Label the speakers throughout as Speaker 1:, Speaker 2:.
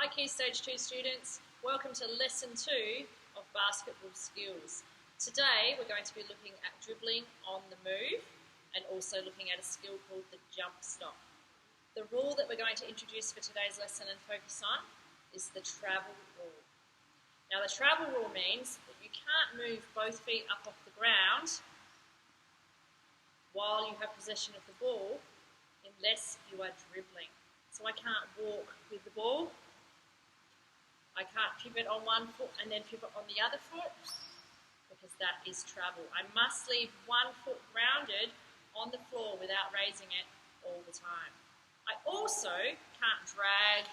Speaker 1: Hi Key Stage 2 students, welcome to Lesson 2 of Basketball Skills. Today we're going to be looking at dribbling on the move and also looking at a skill called the jump stop. The rule that we're going to introduce for today's lesson and focus on is the travel rule. Now the travel rule means that you can't move both feet up off the ground while you have possession of the ball unless you are dribbling. So I can't walk with the ball. I can't pivot on one foot and then pivot on the other foot because that is travel. I must leave one foot grounded on the floor without raising it all the time. I also can't drag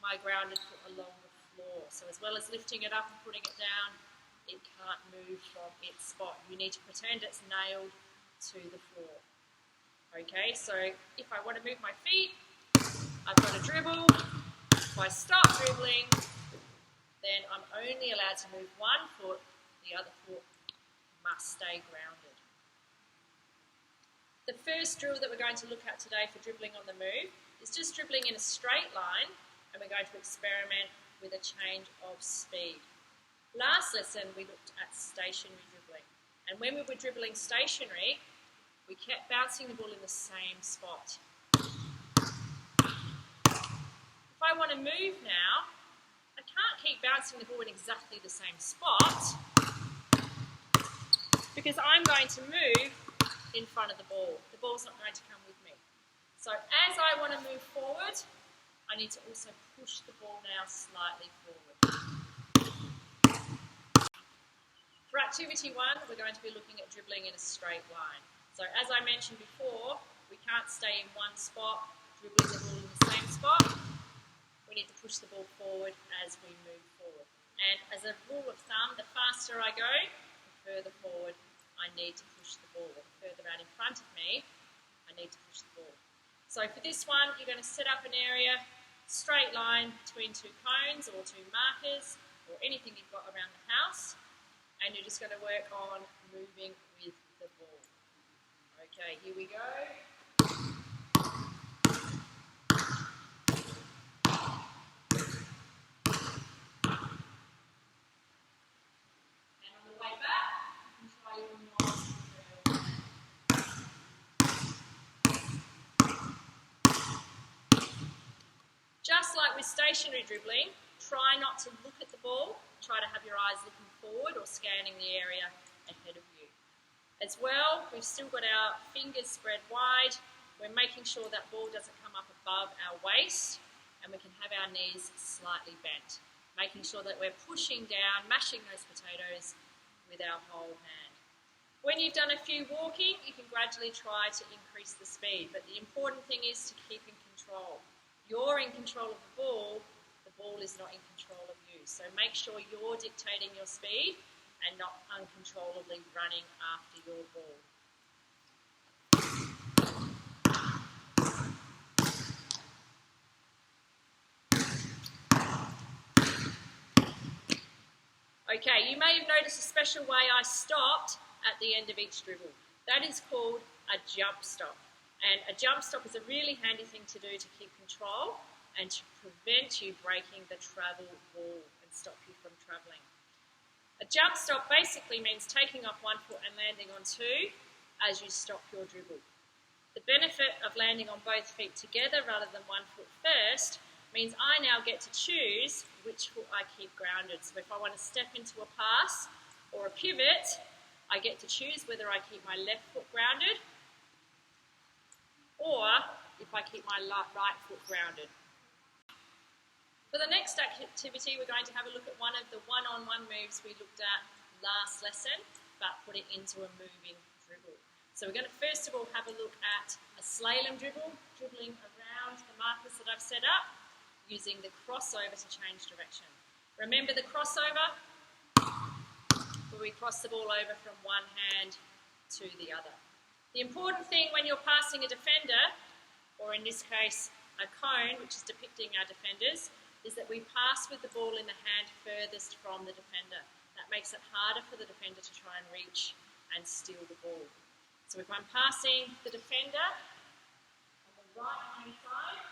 Speaker 1: my grounded foot along the floor. So as well as lifting it up and putting it down, it can't move from its spot. You need to pretend it's nailed to the floor. Okay, so if I want to move my feet, I've got to dribble. If I stop dribbling, then I'm only allowed to move one foot, the other foot must stay grounded. The first drill that we're going to look at today for dribbling on the move is just dribbling in a straight line, and we're going to experiment with a change of speed. Last lesson we looked at stationary dribbling, and when we were dribbling stationary, we kept bouncing the ball in the same spot. If I want to move now, I can't keep bouncing the ball in exactly the same spot because I'm going to move in front of the ball. The ball's not going to come with me. So as I want to move forward, I need to also push the ball now slightly forward. For activity 1, we're going to be looking at dribbling in a straight line. So as I mentioned before, we can't stay in one spot, dribbling the ball in the same spot. We need to push the ball forward as we move forward. And as a rule of thumb, the faster I go, the further forward I need to push the ball. The further out in front of me, I need to push the ball. So for this one, you're going to set up an area, straight line between two cones or two markers or anything you've got around the house, and you're just going to work on moving with the ball. Okay, here we go. Just like with stationary dribbling, try not to look at the ball. Try to have your eyes looking forward or scanning the area ahead of you. As well, we've still got our fingers spread wide. We're making sure that ball doesn't come up above our waist, and we can have our knees slightly bent. Making sure that we're pushing down, mashing those potatoes with our whole hand. When you've done a few walking, you can gradually try to increase the speed, but the important thing is to keep in control. You're in control of the ball is not in control of you. So make sure you're dictating your speed and not uncontrollably running after your ball. Okay, you may have noticed a special way I stopped at the end of each dribble. That is called a jump stop. And a jump stop is a really handy thing to do to keep control and to prevent you breaking the travel wall and stop you from travelling. A jump stop basically means taking off one foot and landing on two as you stop your dribble. The benefit of landing on both feet together rather than one foot first means I now get to choose which foot I keep grounded. So if I want to step into a pass or a pivot, I get to choose whether I keep my left foot grounded or if I keep my right foot grounded. For the next activity, we're going to have a look at one of the one-on-one moves we looked at last lesson, but put it into a moving dribble. So we're going to first of all have a look at a slalom dribble, dribbling around the markers that I've set up, using the crossover to change direction. Remember the crossover, where we cross the ball over from one hand to the other. The important thing when you're passing a defender, or in this case a cone, which is depicting our defenders, is that we pass with the ball in the hand furthest from the defender. That makes it harder for the defender to try and reach and steal the ball. So if I'm passing the defender on the right hand side,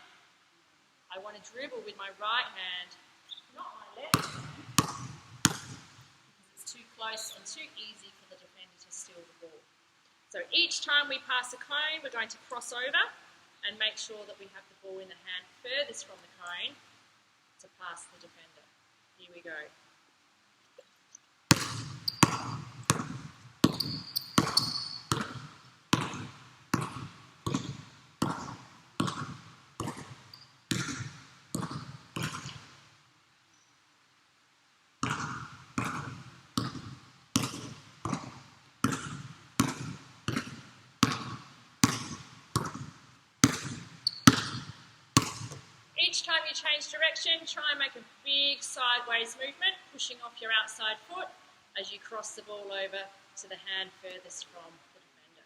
Speaker 1: I want to dribble with my right hand close and too easy for the defender to steal the ball. So each time we pass a cone, we're going to cross over and make sure that we have the ball in the hand furthest from the cone to pass the defender. Here we go. Each time you change direction, try and make a big sideways movement, pushing off your outside foot as you cross the ball over to the hand furthest from the defender.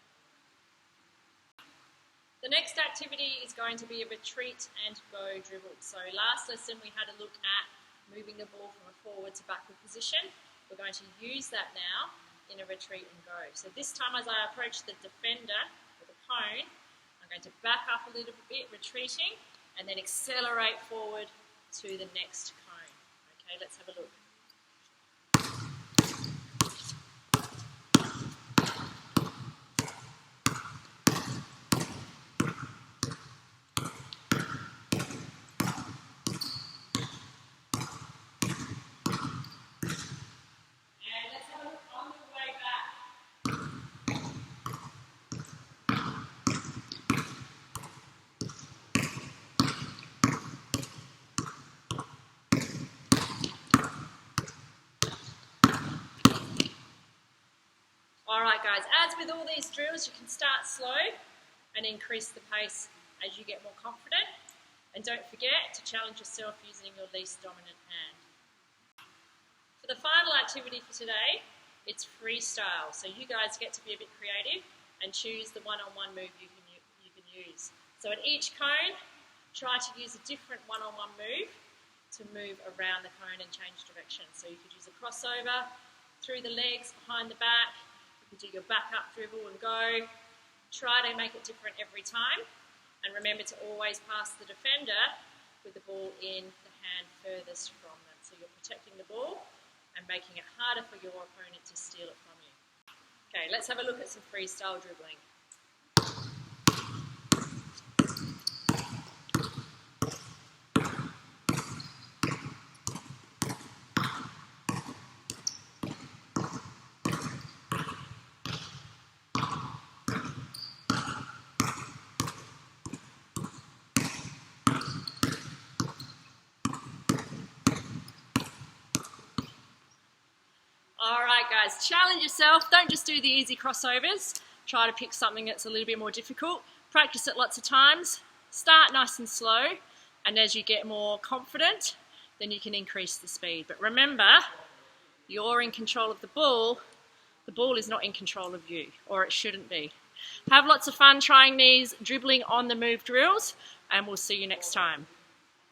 Speaker 1: The next activity is going to be a retreat and go dribble. So last lesson we had a look at moving the ball from a forward to backward position. We're going to use that now in a retreat and go. So this time as I approach the defender with a cone, I'm going to back up a little bit, retreating, and then accelerate forward to the next cone. Okay, let's have a look. And let's have a look on the way back. Alright guys, as with all these drills, you can start slow and increase the pace as you get more confident. And don't forget to challenge yourself using your least dominant hand. For the final activity for today, it's freestyle. So you guys get to be a bit creative and choose the one-on-one move you can use. So at each cone, try to use a different one-on-one move to move around the cone and change direction. So you could use a crossover, through the legs, behind the back. You can do your back up dribble and go. Try to make it different every time. And remember to always pass the defender with the ball in the hand furthest from them. So you're protecting the ball and making it harder for your opponent to steal it from you. Okay, let's have a look at some freestyle dribbling. Alright guys, challenge yourself. Don't just do the easy crossovers. Try to pick something that's a little bit more difficult. Practice it lots of times. Start nice and slow, and as you get more confident, then you can increase the speed. But remember, you're in control of the ball is not in control of you, or it shouldn't be. Have lots of fun trying these dribbling on the move drills, and we'll see you next time.